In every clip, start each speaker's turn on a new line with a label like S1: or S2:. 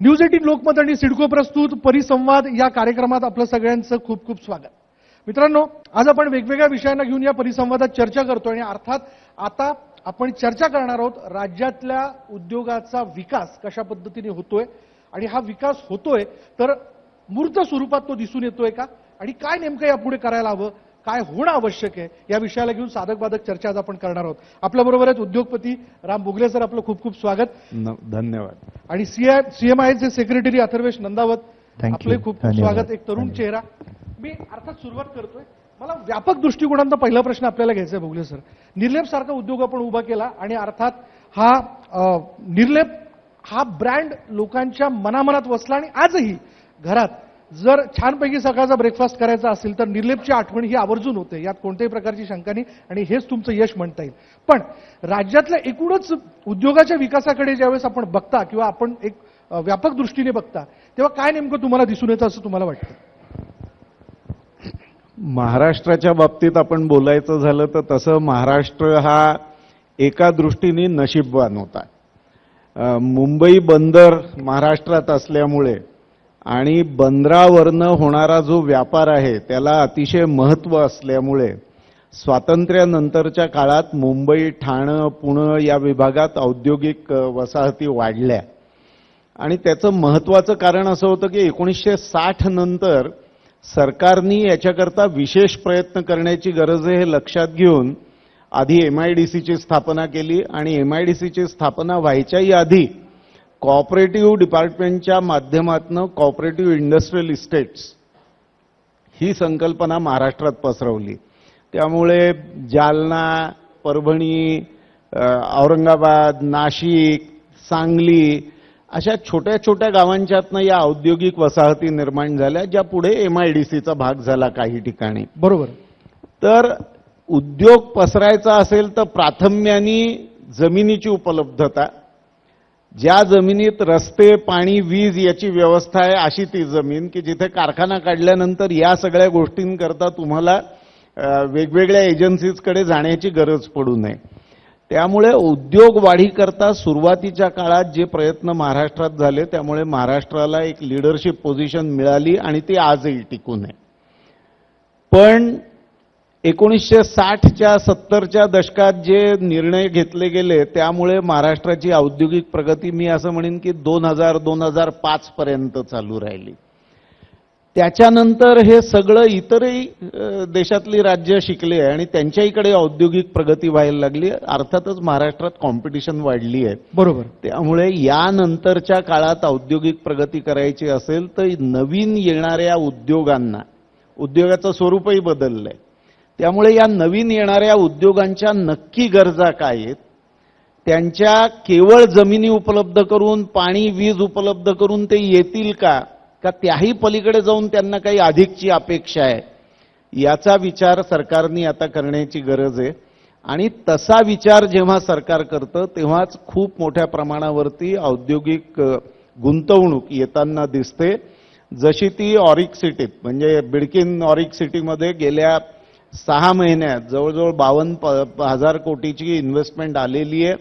S1: News 18 Lokmat आणि सिडको प्रस्तुत परिसंवाद या कार्यक्रमात आपलं सगळ्यांचं खूप खूप स्वागत. मित्रांनो, आज आपण वेगवेगळ्या विषयांना घेऊन या परिसंवादात चर्चा करतोय आणि अर्थात आता आपण चर्चा करणार आहोत राज्यातल्या उद्योगाचा विकास कशा पद्धतीने होतोय आणि हा विकास होतोय तर मूर्त स्वरूपात तो दिसून येतोय का आणि काय नेमकं यापुढे करायला हवं, काय होणं आवश्यक आहे या विषयाला घेऊन साधक बाधक चर्चा आज आपण करणार आहोत. आपल्या बरोबरच उद्योगपती राम बुगले सर, आपलं खूप खूप स्वागत.
S2: धन्यवाद.
S1: आणि सीएमआयचे सेक्रेटरी अथर्वेश नंदावत, आपले खूप खूप स्वागत. एक तरुण चेहरा. मी अर्थात सुरुवात करतोय. मला व्यापक दृष्टिकोनाचा पहिला प्रश्न आपल्याला घ्यायचा आहे बुगले सर. निर्लेप सारखा उद्योग आपण उभा केला आणि अर्थात हा निर्लेप हा ब्रँड लोकांच्या मनामनात बसला आणि आजही घरात जर छानपैकी सकाळचा ब्रेकफास्ट करायचा असेल तर निर्लेपची आठवण ही आवर्जून होते, यात कोणत्याही प्रकारची शंका नाही आणि हेच तुमचं यश म्हणता येईल. पण राज्यातल्या एकूणच उद्योगाच्या विकासाकडे ज्यावेळेस आपण बघता किंवा आपण एक व्यापक दृष्टीने बघता तेव्हा काय नेमकं तुम्हाला दिसून येतं असं तुम्हाला वाटतं?
S2: महाराष्ट्राच्या बाबतीत आपण बोलायचं झालं तर तसं महाराष्ट्र हा एका दृष्टीने नशीबवान होता. मुंबई बंदर महाराष्ट्रात असल्यामुळे आणि बंदरावरनं होणारा जो व्यापार आहे त्याला अतिशय महत्त्व असल्यामुळे स्वातंत्र्यानंतरच्या काळात मुंबई, ठाणे, पुणे या विभागात औद्योगिक वसाहती वाढल्या आणि त्याचं महत्त्वाचं कारण असं होतं की 1960 नंतर सरकारनी याच्याकरता विशेष प्रयत्न करण्याची गरज आहे हे लक्षात घेऊन आधी MIDCची स्थापना केली आणि MIDCची स्थापना व्हायच्याही आधी कॉपरेटिव्ह डिपार्टमेंटच्या माध्यमातून कॉपरेटिव्ह इंडस्ट्रियल इस्टेट्स ही संकल्पना महाराष्ट्रात पसरवली. त्यामुळे जालना, परभणी, औरंगाबाद, नाशिक, सांगली अशा छोट्या छोट्या गावांच्यातनं या औद्योगिक वसाहती निर्माण झाल्या, ज्या पुढे MIDCचा भाग झाला काही ठिकाणी.
S1: बरोबर.
S2: तर उद्योग पसरायचा असेल तर प्राथम्याने जमिनीची उपलब्धता, ज्या जमिनीत रस्ते, पाणी, वीज याची व्यवस्था आहे अशी ती जमीन की जिथे कारखाना काढल्यानंतर या सगळ्या गोष्टींकरता तुम्हाला वेगवेगळ्या एजन्सीजकडे जाण्याची गरज पडू नये. त्यामुळे उद्योग वाढीकरता सुरुवातीच्या काळात जे प्रयत्न महाराष्ट्रात झाले त्यामुळे महाराष्ट्राला एक लीडरशिप पोझिशन मिळाली आणि ती आजही टिकून आहे. पण 1960च्या 70च्या दशकात जे निर्णय घेतले गेले त्यामुळे महाराष्ट्राची औद्योगिक प्रगती मी असं म्हणेन की 2000-2005 पर्यंत चालू राहिली. त्याच्यानंतर हे सगळं इतरही देशातली राज्य शिकले आणि त्यांच्याकडे औद्योगिक प्रगती व्हायला लागली. अर्थातच महाराष्ट्रात कॉम्पिटिशन वाढली आहे.
S1: बरोबर.
S2: त्यामुळे यानंतरच्या काळात औद्योगिक प्रगती करायची असेल तर नवीन येणाऱ्या उद्योगांना, उद्योगाचं स्वरूपही बदललंय, त्यामुळे या नवीन येणाऱ्या उद्योगांच्या नक्की गरजा काय आहेत, त्यांच्या केवळ जमिनी उपलब्ध करून, पाणी, वीज उपलब्ध करून ते येतील का त्याही पलीकडे जाऊन त्यांना काही अधिकची अपेक्षा आहे, याचा विचार सरकारने आता करण्याची गरज आहे. आणि तसा विचार जेव्हा सरकार करतं तेव्हाच खूप मोठ्या प्रमाणावरती औद्योगिक गुंतवणूक येताना दिसते. जशी ती ऑरिक सिटीत म्हणजे बिडकीन ऑरिक सिटीमध्ये गेल्या 6 महिन्यात जवळजवळ 52,000 कोटीची इन्व्हेस्टमेंट आलेली आहे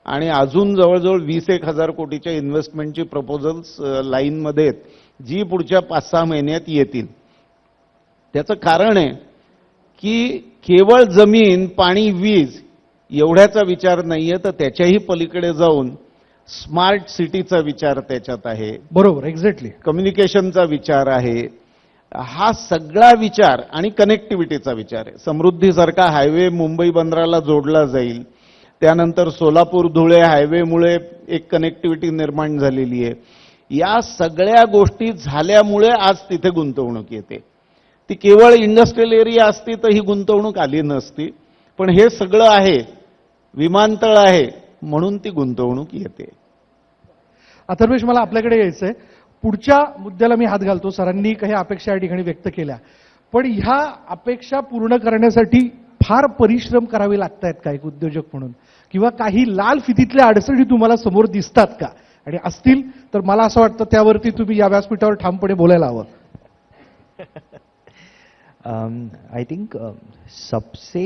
S2: आणि अजून जवळजवळ 20,000 कोटीच्या इन्व्हेस्टमेंटची प्रपोजल्स लाईनमध्ये आहेत, जी पुढच्या 5-6 महिन्यात येतील. त्याचं कारण आहे की केवळ जमीन, पाणी, वीज एवढ्याचा विचार नाहीये तर त्याच्याही पलीकडे जाऊन स्मार्ट सिटीचा विचार त्याच्यात आहे.
S1: बरोबर, एक्झॅक्टली.
S2: कम्युनिकेशनचा विचार आहे. हा सगळा विचार आणि कनेक्टिव्हिटीचा विचार आहे. समृद्धीसारखा हायवे मुंबई बंदराला जोडला जाईल. त्यानंतर सोलापूर धुळे हायवेमुळे एक कनेक्टिव्हिटी निर्माण झालेली आहे. या सगळ्या गोष्टी झाल्यामुळे आज तिथे गुंतवणूक येते. ती केवळ इंडस्ट्रियल एरिया असती तर ही गुंतवणूक आली नसती, पण हे सगळं आहे, विमानतळ आहे म्हणून ती गुंतवणूक येते.
S1: अथर्वेश, मला आपल्याकडे यायचंय. पुढच्या मुद्द्याला मी हात घालतो. सरांनी काही अपेक्षा या ठिकाणी व्यक्त केल्या, पण ह्या अपेक्षा पूर्ण करण्यासाठी फार परिश्रम करावे लागत आहेत का एक उद्योजक म्हणून, किंवा काही लाल फितीतल्या अडचणी तुम्हाला समोर दिसतात का, आणि असतील तर मला असं वाटतं त्यावरती तुम्ही या व्यासपीठावर ठामपणे बोलायला हवं.
S3: आई थिंक सबसे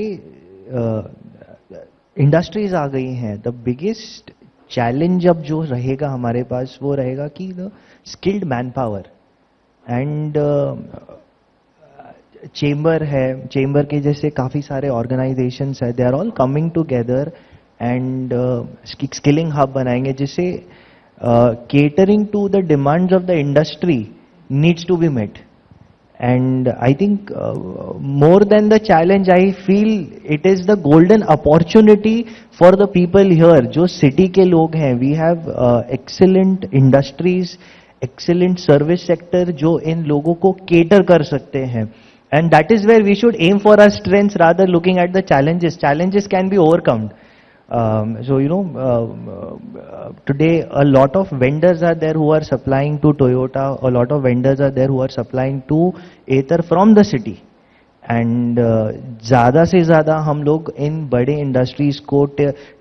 S3: इंडस्ट्रीज आ गई हैं. द बिगेस्ट चैलेंज अब जो रहेगा हमारे पास वो रहेगा कि the skilled manpower and chamber है, चेंबर के जैसे काफी सारे ऑर्गेनाइजेशंस है, they are all coming together and skilling hub बनाएंगे जिससे catering to the demands of the industry needs to be met. And I think more than the challenge, I feel it is the golden opportunity for the people here. जो city के लोग हैं, we have excellent industries, excellent service sector जो in लोगों को cater कर सकते हैं. And that is where we should aim for our strengths rather looking at the challenges. Challenges can be overcome. So today a lot of vendors are there who are supplying to Toyota, a lot of vendors are there who are supplying to Ather from the city, and ज़्यादा से ज़्यादा हम लोग in बड़े industries को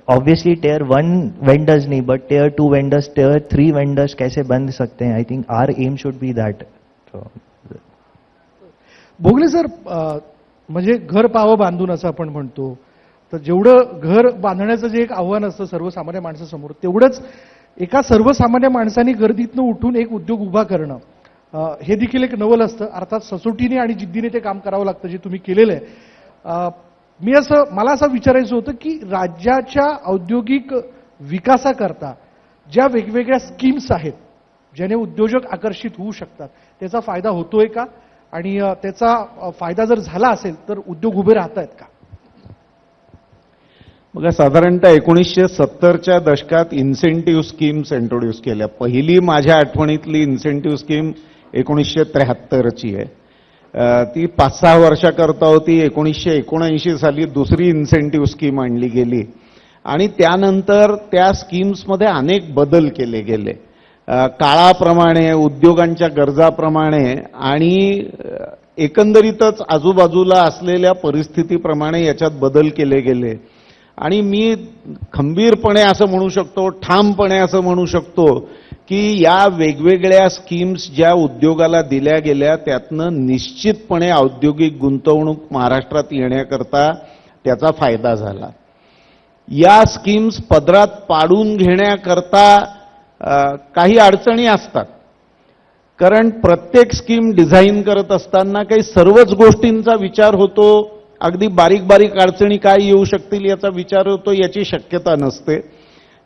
S3: obviously tier 1 vendors नहीं but tier 2 vendors, tier 3 vendors कैसे बन सकते हैं. I think our aim should be that. So,
S1: Bhogle sir, म्हणजे घर पाव बांधून असं आपण म्हणतो, तर जेवढं घर बांधण्याचं जे एक आव्हान असतं सर्वसामान्य माणसासमोर, तेवढंच एका सर्वसामान्य माणसाने गर्दीतनं उठून एक उद्योग उभा करणं हे देखील एक नवल असतं. अर्थात सचोटीने आणि जिद्दीने ते काम करावं लागतं, जे तुम्ही केलेलं आहे. मला असं विचारायचं होतं की राज्याच्या औद्योगिक विकासाकरता ज्या वेगवेगळ्या स्कीम्स आहेत ज्याने उद्योजक आकर्षित होऊ शकतात, त्याचा फायदा होतोय का, आणि त्याचा फायदा जर झाला असेल तर उद्योग उभे राहत आहेत का?
S2: बघा, साधारणतः 1970च्या दशकात इन्सेंटिव्ह स्कीम्स इंट्रोड्यूस केल्या. पहिली माझ्या आठवणीतली इन्सेंटिव्ह स्कीम 1973ची आहे. ती 5-6 वर्षाकरता होती. 1979 साली दुसरी इन्सेंटिव्ह स्कीम आणली गेली आणि त्यानंतर त्या स्कीम्समध्ये अनेक बदल केले गेले. काळाप्रमाणे, उद्योगांच्या गरजाप्रमाणे आणि एकंदरीतच आजूबाजूला असलेल्या परिस्थितीप्रमाणे याच्यात बदल केले गेले. आणि मी खंबीरपणे असं म्हणू शकतो, ठामपणे असं म्हणू शकतो की या वेगवेगळ्या स्कीम्स ज्या उद्योगाला दिल्या गेल्या त्यातनं निश्चितपणे औद्योगिक गुंतवणूक महाराष्ट्रात येण्याकरता त्याचा फायदा झाला. या स्कीम्स पदरात पाडून घेण्याकरता काही अडचणी असतात, कारण प्रत्येक स्कीम डिझाईन करत असताना काही सर्वच गोष्टींचा विचार होतो. अगदी बारीक बारीक अडचणी काय येऊ शकतील याचा विचार होतो, याची शक्यता नसते.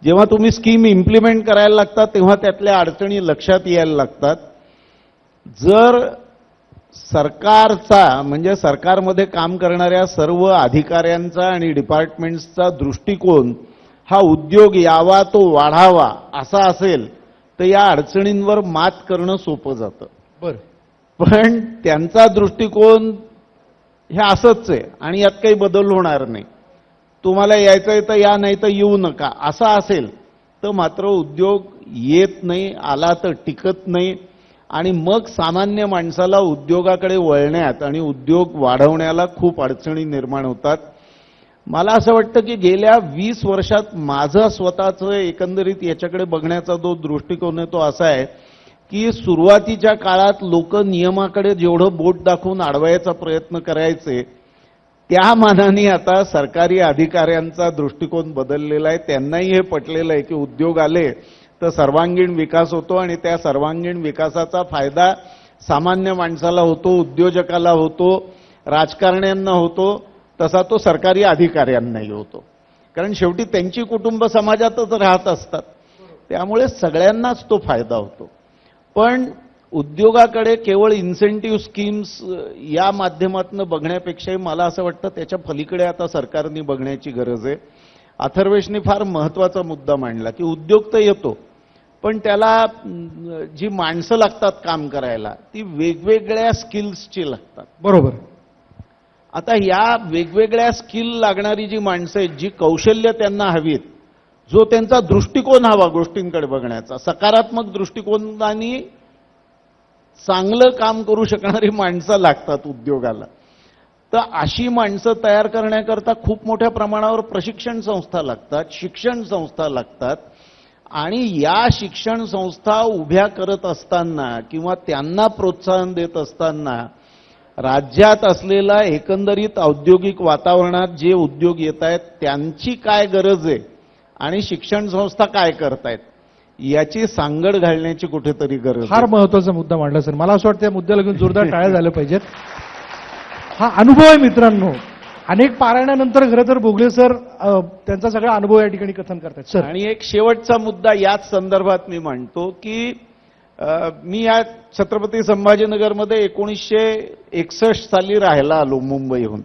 S2: जेव्हा तुम्ही स्कीम इम्प्लिमेंट करायला लागतात तेव्हा त्यातल्या अडचणी लक्षात यायला लागतात. जर सरकारचा म्हणजे सरकारमध्ये काम करणाऱ्या सर्व अधिकाऱ्यांचा आणि डिपार्टमेंट्सचा दृष्टिकोन हा उद्योग यावा, तो वाढावा असा असेल तर या अडचणींवर मात करणं सोपं जातं.
S1: बरं,
S2: पण त्यांचा दृष्टिकोन हे असंच आहे आणि यात काही बदल होणार नाही. तुम्हाला यायचं तर या, नाही तर येऊ नका असं असेल तर मात्र उद्योग येत नाही, आला तर टिकत नाही आणि मग सामान्य माणसाला उद्योगाकडे वळण्यात आणि उद्योग वाढवण्याला खूप अडचणी निर्माण होतात. मला असं वाटतं की गेल्या 20 वर्षात माझं स्वतःचं एकंदरीत याच्याकडे बघण्याचा जो दृष्टिकोन आहे तो असा आहे की सुरुवातीच्या काळात लोक नियमाकडे जेवढं बोट दाखवून अडवायचा प्रयत्न करायचे, त्या मानाने आता सरकारी अधिकाऱ्यांचा दृष्टिकोन बदललेला आहे. त्यांनाही हे पटलेलं आहे की उद्योग आले तर सर्वांगीण विकास होतो आणि त्या सर्वांगीण विकासाचा फायदा सामान्य माणसाला होतो, उद्योजकाला होतो, राजकारण्यांना होतो, तसा तो सरकारी अधिकाऱ्यांनाही होतो. कारण शेवटी त्यांची कुटुंब समाजातच राहत असतात, त्यामुळे सगळ्यांनाच तो फायदा होतो. पण उद्योगाकडे केवळ इन्सेंटिव्ह स्कीम्स या माध्यमातून बघण्यापेक्षाही मला असं वाटतं त्याच्या पलीकडे आता सरकारने बघण्याची गरज आहे. अथर्वेशने फार महत्त्वाचा मुद्दा मांडला की उद्योग तर येतो, पण त्याला जी माणसं लागतात काम करायला ती वेगवेगळ्या स्किल्सची लागतात.
S1: बरोबर.
S2: आता या वेगवेगळ्या स्किल लागणारी जी माणसं आहेत, जी कौशल्य त्यांना हवीत, जो त्यांचा दृष्टिकोन हवा गोष्टींकडे बघण्याचा, सकारात्मक दृष्टिकोनाने चांगलं काम करू शकणारी माणसं लागतात उद्योगाला. तर अशी माणसं तयार करण्याकरता खूप मोठ्या प्रमाणावर प्रशिक्षण संस्था लागतात, शिक्षण संस्था लागतात. आणि या शिक्षण संस्था उभ्या करत असताना किंवा त्यांना प्रोत्साहन देत असताना राज्यात असलेला एकंदरीत औद्योगिक वातावरणात जे उद्योग येत आहेत त्यांची काय गरज आहे आणि शिक्षण संस्था काय करतायत याची सांगड घालण्याची कुठेतरी गरज आहे.
S1: फार महत्वाचा मुद्दा मांडला सर. मला असं वाटतं या मुद्द्याला घेऊन जोरदार टाळ्या झाल्या पाहिजेत. हा अनुभव आहे मित्रांनो. अनेक पारायणानंतर खरं तर भोगले सर त्यांचा सगळा अनुभव या ठिकाणी कथन करतात सर.
S2: आणि एक शेवटचा मुद्दा याच संदर्भात मी मांडतो की मी या छत्रपती संभाजीनगरमध्ये 1961 साली राहायला आलो मुंबईहून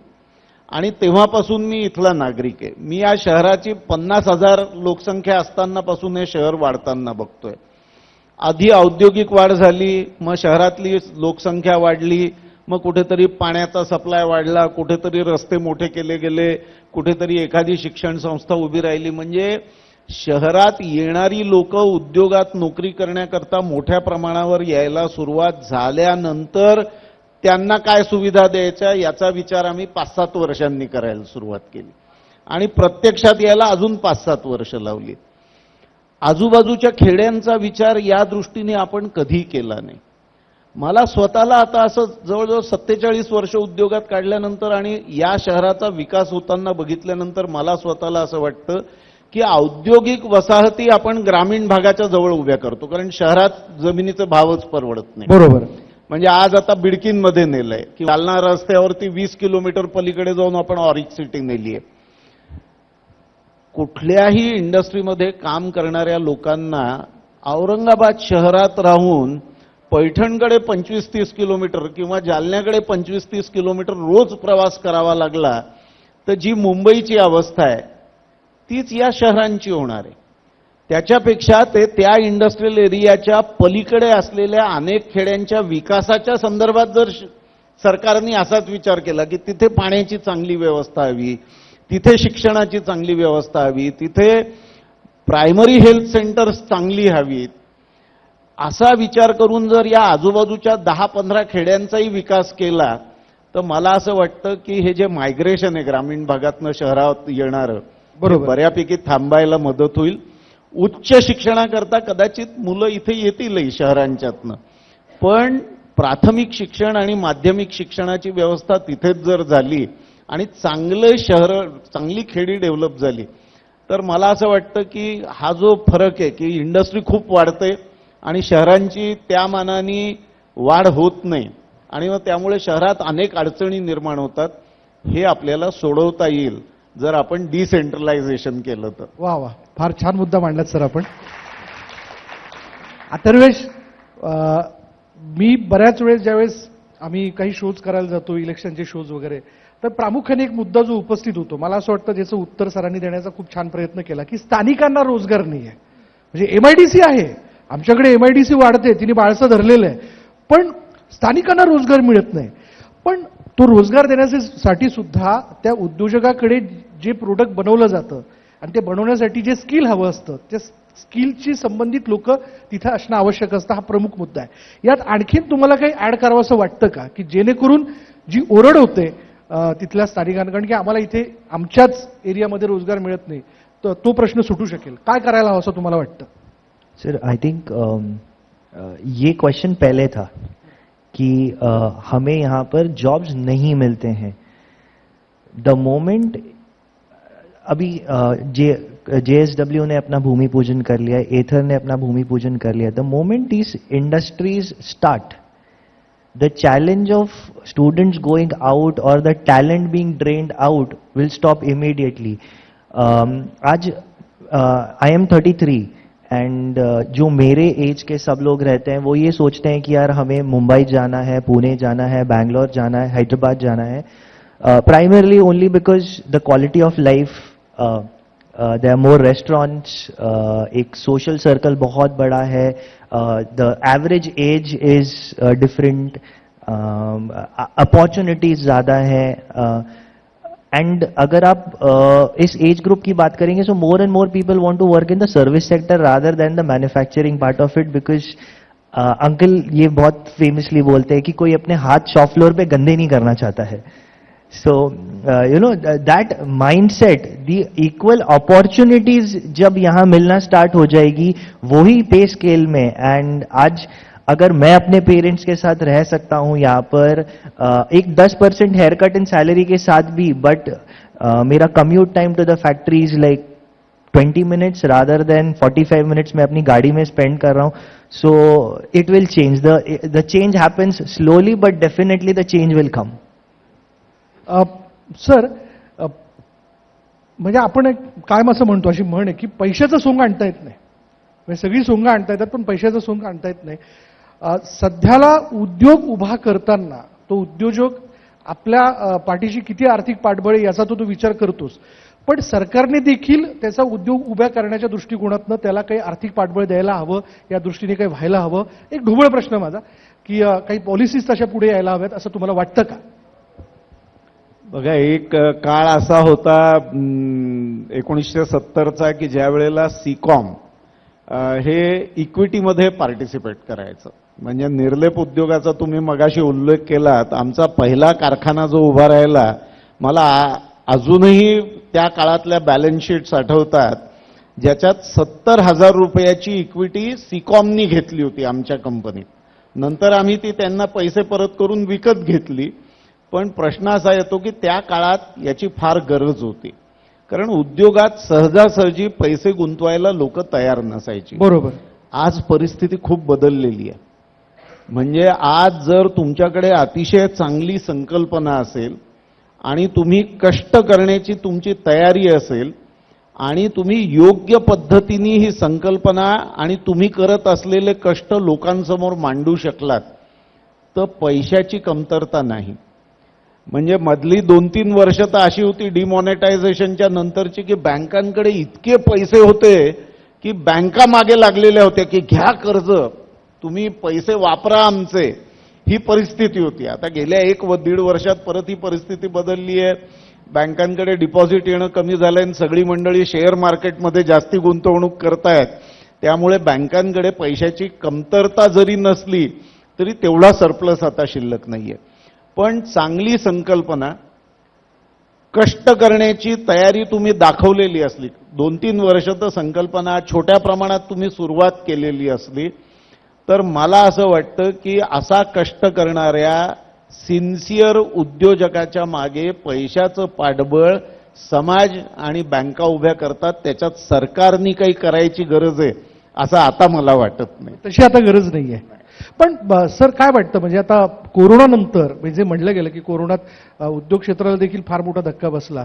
S2: आणि तेव्हापासून मी इथला नागरिक आहे. मी या शहराची 50,000 लोकसंख्या असतानापासून हे शहर वाढताना बघतोय. आधी औद्योगिक वाढ झाली, मग शहरातली लोकसंख्या वाढली, मग कुठेतरी पाण्याचा सप्लाय वाढला, कुठेतरी रस्ते मोठे केले गेले, कुठेतरी एखादी शिक्षण संस्था उभी राहिली. म्हणजे शहरात येणारी लोक उद्योगात नोकरी करण्याकरता मोठ्या प्रमाणावर यायला सुरुवात झाल्यानंतर त्यांना काय सुविधा द्यायच्या याचा विचार आम्ही 5-7 वर्षांनी करायला सुरुवात केली आणि प्रत्यक्षात यायला अजून 5-7 वर्ष लावली. आजूबाजूच्या खेड्यांचा विचार या दृष्टीने आपण कधी केला नाही. मला स्वतःला आता असं जवळजवळ 47 वर्ष उद्योगात काढल्यानंतर आणि या शहराचा विकास होताना बघितल्यानंतर मला स्वतःला असं वाटतं की औद्योगिक वसाहती आपण ग्रामीण भागाच्या जवळ उभ्या करतो, कारण शहरात जमिनीचे भावच परवडत नाही.
S1: बरोबर.
S2: म्हणजे आज आता बिडकीनमध्ये नेलंय की जालना रस्त्यावरती 20 किलोमीटर पलीकडे जाऊन आपण ऑरिक सिटी नेली आहे. कुठल्याही इंडस्ट्रीमध्ये काम करणाऱ्या लोकांना औरंगाबाद शहरात राहून पैठणकडे 25-30 किलोमीटर किंवा जालन्याकडे 25-30 किलोमीटर रोज प्रवास करावा लागला तर जी मुंबईची अवस्था आहे तीच या शहरांची होणार आहे. त्याच्यापेक्षा ते त्या इंडस्ट्रियल एरियाच्या पलीकडे असलेल्या अनेक खेड्यांच्या विकासाच्या संदर्भात जर सरकारने असाच विचार केला की तिथे पाण्याची चांगली व्यवस्था हवी, तिथे शिक्षणाची चांगली व्यवस्था हवी, तिथे प्रायमरी हेल्थ सेंटर्स चांगली हवीत, असा विचार करून जर या आजूबाजूच्या 10-15 खेड्यांचाही विकास केला तर मला असं वाटतं की हे जे मायग्रेशन आहे ग्रामीण भागातनं शहरात येणारं
S1: बरोबर
S2: बऱ्यापैकी थांबायला मदत होईल. उच्च शिक्षणाकरता कदाचित मुलं इथे येतीलही शहरांच्यातनं, पण प्राथमिक शिक्षण आणि माध्यमिक शिक्षणाची व्यवस्था तिथेच जर झाली आणि चांगले शहर चांगली खेडी डेव्हलप झाली तर मला असं वाटतं की हा जो फरक आहे की इंडस्ट्री खूप वाढते आणि शहरांची त्या मानाने वाढ होत नाही आणि मग त्यामुळे शहरात अनेक अडचणी निर्माण होतात, हे आपल्याला सोडवता येईल जर आपण डिसेंट्रलायझेशन केलं तर.
S1: वा वा, फार छान मुद्दा मांडलात सर आपण. अथर्वेश, मी बऱ्याच वेळेस ज्यावेळेस आम्ही काही शोज करायला जातो, इलेक्शनचे शोज वगैरे, तर प्रामुख्याने एक मुद्दा जो उपस्थित होतो, मला असं वाटतं ज्याचं उत्तर सरांनी देण्याचा खूप छान प्रयत्न केला की स्थानिकांना रोजगार नाही आहे. म्हणजे MIDC आहे, आमच्याकडे MIDC वाढते, तिने बाळसं धरलेलं आहे, पण स्थानिकांना रोजगार मिळत नाही. पण तो रोजगार देण्यासाठी सुद्धा त्या उद्योजकाकडे जे प्रोडक्ट बनवलं जातं आणि ते बनवण्यासाठी जे स्किल हवं असतं त्या स्किलची संबंधित लोक तिथे असणं आवश्यक असतं. हा प्रमुख मुद्दा आहे. यात आणखीन तुम्हाला काही ऍड करावं असं वाटतं का की जेणेकरून जी ओरड होते तिथल्या स्थानिकांकडून की आम्हाला इथे आमच्याच एरियामध्ये रोजगार मिळत नाही, तर तो प्रश्न सुटू शकेल, काय करायला हवं असं तुम्हाला वाटतं?
S3: सर, आई थिंक ये क्वेश्चन पहले था कि हमें यहाँ पर जॉब्स नहीं मिलते हैं. द मोमेंट अभी JSW ने अपना भूमि पूजन कर लिया, एथर ने अपना भूमि पूजन कर लिया. The moment these industries start, the challenge of students going out or the talent being drained out will stop immediately. आज I am 33 एंड जो मेरे एज के सब लोग रहते हैं वो ये सोचते हैं कि यार हमें मुंबई जाना है, पुणे जाना है, बैंगलोर जाना है, हैदराबाद जाना है, primarily only because the quality of life, there are more restaurants, एक सोशल सर्कल बहुत बड़ा है, the average age is different, opportunities ज़्यादा है. एंड अगर आप इस एज ग्रुप की बात करेंगे, so more and more people want to work in the service sector rather than the manufacturing part of it, because uncle ये बहुत फेमसली बोलते हैं कि कोई अपने हाथ शॉप फ्लोर पे गंदे नहीं करना चाहता है. So you know that mindset, the equal opportunities जब यहाँ मिलना स्टार्ट हो जाएगी वही पे स्केल में. एंड आज अगर मैं अपने पेरेंट्स के साथ रह सकता हूं यहाँ पर एक 10% हेयर कट इन सैलरी के साथ भी, बट मेरा commute time to the factory is like 20 minutes rather than 45 minutes मैं अपनी गाड़ी में spend कर रहा हूँ. So it will change. The change happens slowly, but definitely the change will come.
S1: Sir, म्हणजे आपण एक कायम असं म्हणतो, अशी म्हण आहे की पैशाचं सोंग आणता येत नाही. म्हणजे सगळी सोंग आणता येतात पण पैशाचं सोंग आणता येत नाही. सध्याला उद्योग उभा करताना तो उद्योजक आपल्या पाठीशी किती आर्थिक पाठबळ आहे याचा तो विचार करतोच, पण सरकारने देखील त्याचा उद्योग उभ्या करण्याच्या दृष्टिकोनातनं त्याला काही आर्थिक पाठबळ द्यायला हवं, या दृष्टीने काही व्हायला हवं. एक ढोबळ प्रश्न माझा की काही पॉलिसीज तशा पुढे यायला हव्यात असं तुम्हाला वाटतं का?
S2: बघा, एक काळ असा होता 1970चा की ज्या वेळेला सीकॉम हे इक्विटीमध्ये पार्टिसिपेट करायचं. म्हणजे निर्लेप उद्योगाचा तुम्ही मगाशी उल्लेख केलात. आमचा पहिला कारखाना जो उभा राहिला, मला अजूनही त्या काळातल्या बॅलन्स शीट्स आठवतात, ज्याच्यात 70,000 रुपयाची इक्विटी सीकॉमनी घेतली होती आमच्या कंपनीत. नंतर आम्ही ती त्यांना पैसे परत करून विकत घेतली. पण प्रश्न असा येतो की त्या काळात याची फार गरज होती, कारण उद्योगात सहजासहजी पैसे गुंतवायला लोक तयार नसायची.
S1: बरोबर.
S2: आज परिस्थिती खूप बदललेली आहे. म्हणजे आज जर तुमच्याकडे अतिशय चांगली संकल्पना असेल आणि तुम्ही कष्ट करण्याची तुमची तयारी असेल आणि तुम्ही योग्य पद्धतीने ही संकल्पना आणि तुम्ही करत असलेले कष्ट लोकांसमोर मांडू शकलात, तर पैशाची कमतरता नाही. म्हणजे मधली 2-3 वर्ष तर अशी होती डिमॉनेटायझेशनच्या नंतरची की बँकांकडे इतके पैसे होते की बँका मागे लागलेल्या होत्या की घ्या कर्ज, तुम्ही पैसे वापरा आमचे, ही परिस्थिती होती. आता गेल्या 1-1.5 वर्षात परत ही परिस्थिती बदलली आहे. बँकांकडे डिपॉझिट येणं कमी झालंय आणि सगळी मंडळी शेअर मार्केटमध्ये जास्ती गुंतवणूक करतायत. त्यामुळे बँकांकडे पैशाची कमतरता जरी नसली तरी तेवढा सरप्लस आता शिल्लक नाहीये. पण चांगली संकल्पना, कष्ट करण्याची तयारी तुम्ही दाखवलेली असली, 2-3 वर्ष तर संकल्पना छोट्या प्रमाणात तुम्ही सुरुवात केलेली असली, तर मला असं वाटतं की असा कष्ट करणाऱ्या सिन्सिअर उद्योजकाच्या मागे पैशाचं पाठबळ समाज आणि बँका उभ्या करतात. त्याच्यात सरकारनी काही करायची गरज आहे असं आता मला वाटत नाही.
S1: तशी आता गरज नाहीये. पण सर, काय वाटतं, म्हणजे आता कोरोनानंतर म्हणजे म्हटलं गेलं की कोरोनात उद्योग क्षेत्राला देखील फार मोठा धक्का बसला.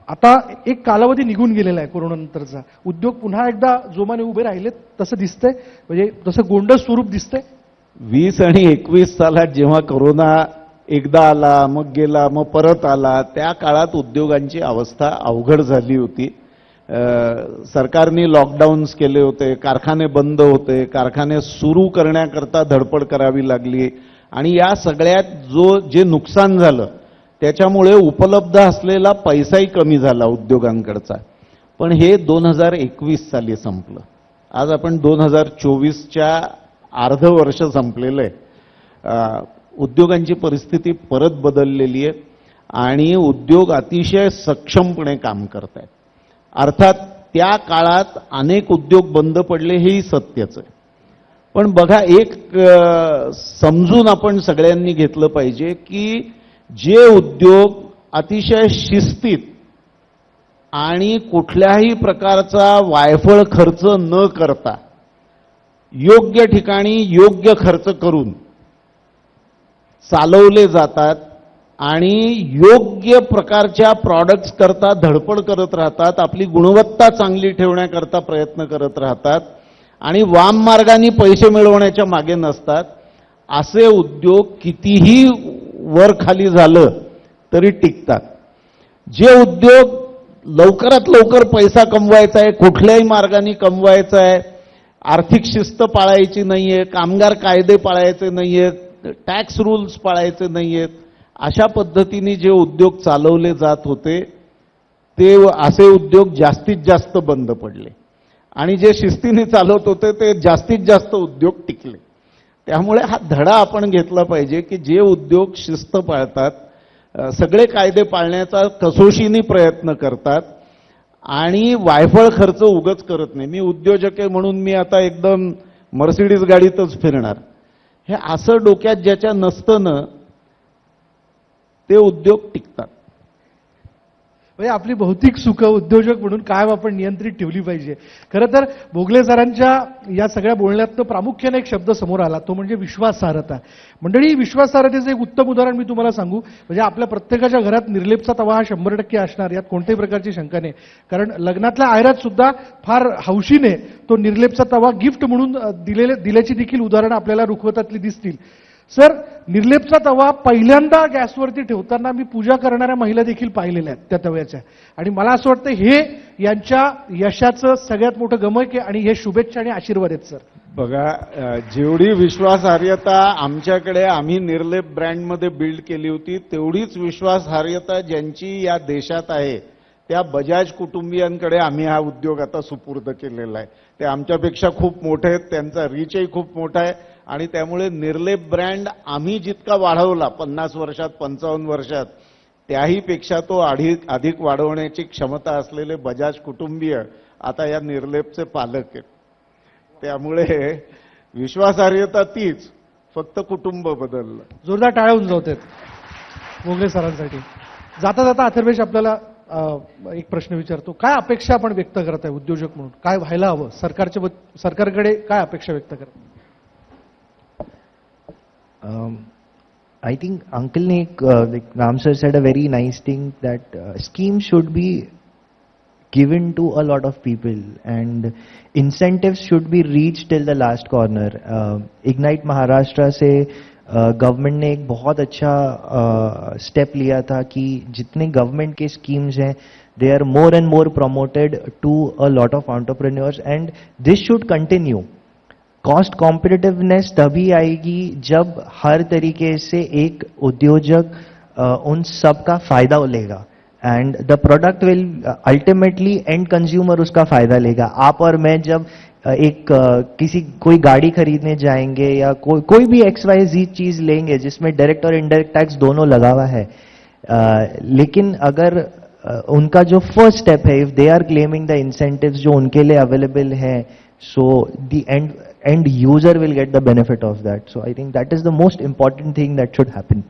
S1: आता एक कालावधी निघून गेलेला आहे कोरोनानंतरचा. उद्योग पुन्हा एकदा जोमाने उभे राहिलेत तसं दिसतंय, म्हणजे तसं गोंडस स्वरूप दिसतंय.
S2: 20 आणि 21 सालात जेव्हा कोरोना एकदा आला, मग गेला, मग परत आला, त्या काळात उद्योगांची अवस्था अवघड झाली होती. सरकारने लॉकडाऊन्स केले होते, कारखाने बंद होते, कारखाने सुरू करण्याकरता धडपड करावी लागली आणि या सगळ्यात जे नुकसान झालं त्याच्यामुळे उपलब्ध असलेला पैसाही कमी झाला उद्योगांकडचा. पण हे 2021 साली संपलं. आज आपण 2024च्या अर्ध वर्ष संपलेलं आहे. उद्योगांची परिस्थिती परत बदललेली आहे आणि उद्योग अतिशय सक्षमपणे काम करत आहेत. अर्थात त्या काळात अनेक उद्योग बंद पडले हेही सत्यच आहे. पण बघा, एक समजून आपण सगळ्यांनी घेतलं पाहिजे की जे उद्योग अतिशय शिस्तीत आणि कुठल्याही प्रकारचा वायफळ खर्च न करता योग्य ठिकाणी योग्य खर्च करून चालवले जातात आणि योग्य प्रकारच्या प्रॉडक्ट्स करता धडपड करत राहतात, आपली गुणवत्ता चांगली ठेवण्याकरता प्रयत्न करत राहतात आणि वाम मार्गाने पैसे मिळवण्याच्या मागे नसतात, असे उद्योग कितीही वर खाली झालं तरी टिकतात. जे उद्योग लवकरात लवकर पैसा कमवायचा आहे, कुठल्याही मार्गाने कमवायचा आहे, आर्थिक शिस्त पाळायची नाहीये, कामगार कायदे पाळायचे नाहीयेत, टॅक्स रूल्स पाळायचे नाहीयेत, अशा पद्धतीने जे उद्योग चालवले जात होते ते असे उद्योग जास्तीत जास्त बंद पडले आणि जे शिस्तीने चालवत होते ते जास्तीत जास्त उद्योग टिकले. त्यामुळे हा धडा आपण घेतला पाहिजे की जे उद्योग शिस्त पाळतात, सगळे कायदे पाळण्याचा कसोशीने प्रयत्न करतात आणि वायफळ खर्च उगाच करत नाही. मी उद्योजक आहे म्हणून मी आता एकदम मर्सिडीज गाडीतच फिरणार, हे असं डोक्यात ज्याच्या नसतं ना, ते उद्योग टिकतात.
S1: म्हणजे आपली भौतिक सुख उद्योजक म्हणून कायम आपण नियंत्रित ठेवली पाहिजे. खरं तर भोगले सरांच्या या सगळ्या बोलण्यात प्रामुख्याने एक शब्द समोर आला, तो म्हणजे विश्वासार्हता. मंडळी, विश्वासार्हतेचं एक उत्तम उदाहरण मी तुम्हाला सांगू. म्हणजे आपल्या प्रत्येकाच्या घरात निर्लेपचा तवा हा 100% असणार, यात कोणत्याही प्रकारची शंका नाही. कारण लग्नातल्या आयरात सुद्धा फार हौशीने तो निर्लेपचा तवा गिफ्ट म्हणून दिल्याची देखील उदाहरणं आपल्याला रुखवतातली दिसतील. सर, निर्लेपचा तवा पहिल्यांदा गॅसवरती ठेवताना मी पूजा करणाऱ्या महिला देखील पाहिलेल्या आहेत त्या तव्याच्या. आणि मला असं वाटतं हे यांच्या यशाचं सगळ्यात मोठं गमक आहे आणि हे शुभेच्छा आणि आशीर्वाद आहेत सर.
S2: बघा, जेवढी विश्वासार्हता आमच्याकडे आम्ही निर्लेप ब्रँडमध्ये बिल्ड केली होती, तेवढीच विश्वासार्हता ज्यांची या देशात आहे त्या बजाज कुटुंबियांकडे आम्ही हा उद्योग आता सुपूर्द केलेला आहे. ते आमच्यापेक्षा खूप मोठे आहेत, त्यांचा रीचही खूप मोठा आहे. आणि त्यामुळे निर्लेप ब्रँड आम्ही जितका वाढवला 50 वर्षात 55 वर्षात, त्याही पेक्षा तो अधिक वाढवण्याची क्षमता असलेले बजाज कुटुंबीय आता या निर्लेपचे पालक आहेत. त्यामुळे विश्वासार्हता तीच, फक्त कुटुंब बदललं.
S1: जोरदार टाळ्या होऊन जात आहेत भोगले सरांसाठी. जाता जाता अथर्वेश आपल्याला एक प्रश्न विचारतो. काय अपेक्षा आपण व्यक्त करत आहे उद्योजक म्हणून? काय व्हायला हवं? सरकारकडे काय अपेक्षा व्यक्त करत?
S3: I think Uncle ne, like Ram sir said a very nice thing that schemes should be given to a lot of people and incentives should be reached till the last corner. Ignite Maharashtra say government ने एक बहुत अच्छा step लिया था कि जितने government के schemes हैं they are more and more promoted to a lot of entrepreneurs and this should continue. Cost competitiveness तभी आएगी जब हर तरीके से एक उद्योजक उन सब का फायदा लेगा end the product will ultimately end consumer उसका फायदा लेगा. आप और मैं जब कोई गाड़ी खरीदने जाएंगे या कोई भी XYZ चीज लेंगे जिसमें डायरेक्ट और इनडायरेक्ट टैक्स दोनों लगा हुआ है, लेकिन अगर उनका जो फर्स्ट स्टेप है, if they are claiming the incentives जो उनके लिए अवेलेबल है, so the end user will get the benefit of that. So I think that is the most important thing that should happen.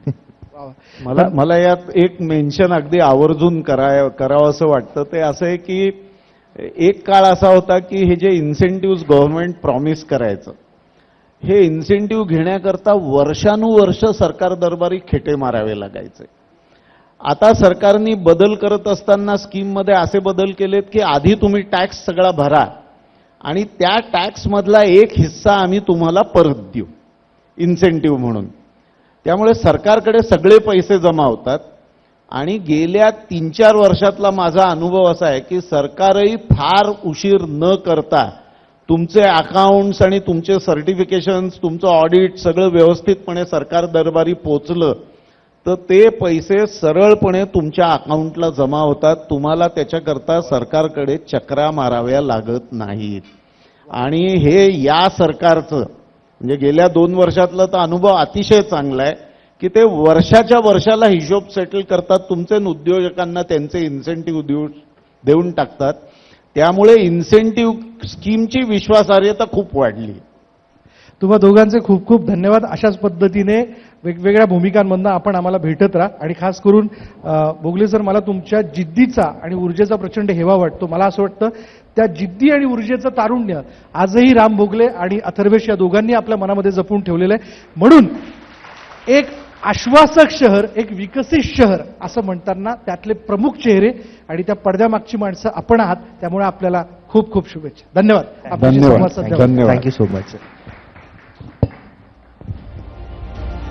S2: मला यात एक mention अगदी आवर्जून करावं असं वाटतं. ते असं आहे की एक काळ असा होता की हे जे इन्सेंटिव्ह गव्हर्नमेंट प्रॉमिस करायचं, हे इन्सेंटिव्ह घेण्याकरता वर्षानुवर्ष सरकार दरबारी खेटे मारावे लागायचे. आता सरकारने बदल करत असताना स्कीममध्ये असे बदल केलेत की आधी तुम्ही टॅक्स सगळा भरा आणि त्या टॅक्समधला एक हिस्सा आम्ही तुम्हाला परत देऊ इन्सेंटिव्ह म्हणून. त्यामुळे सरकारकडे सगळे पैसे जमा होतात. आणि गेल्या 3-4 वर्षातला माझा अनुभव असा आहे की सरकारही फार उशीर न करता तुमचे अकाउंट्स आणि तुमचे सर्टिफिकेशन्स, तुमचं ऑडिट सगळं व्यवस्थितपणे सरकार दरबारी पोचलं तर ते पैसे सरळपणे तुमच्या अकाउंटला जमा होतात. तुम्हाला त्याच्याकरता सरकारकडे चक्रा माराव्या लागत नाहीत. आणि हे या सरकारचं म्हणजे गेल्या 2 वर्षातला तर अनुभव अतिशय चांगला आहे की ते वर्षाच्या वर्षाला हिशोब सेटल करतात, तुमचे उद्योजकांना त्यांचे इन्सेंटिव्ह देऊन टाकतात. त्यामुळे इन्सेंटिव्ह स्कीमची विश्वासार्हता खूप वाढली.
S1: तुम्हा दोघांचे खूप खूप धन्यवाद. अशाच पद्धतीने वेगवेगळ्या भूमिकांमधनं आपण आम्हाला भेटत राहा. आणि खास करून भोगले सर, मला तुमच्या जिद्दीचा आणि ऊर्जेचा प्रचंड हेवा वाटतो. मला असं वाटतं त्या जिद्दी आणि ऊर्जेचं तारुण्य आजही राम भोगले आणि अथर्वेश या दोघांनी आपल्या मनामध्ये जपून ठेवलेलं आहे. म्हणून एक आश्वासक शहर, एक विकसित शहर असं म्हणताना त्यातले प्रमुख चेहरे आणि त्या पडद्यामागची माणसं आपण आहात. त्यामुळे आपल्याला खूप खूप शुभेच्छा. धन्यवाद.
S2: धन्यवाद.
S3: Thank you so much, sir.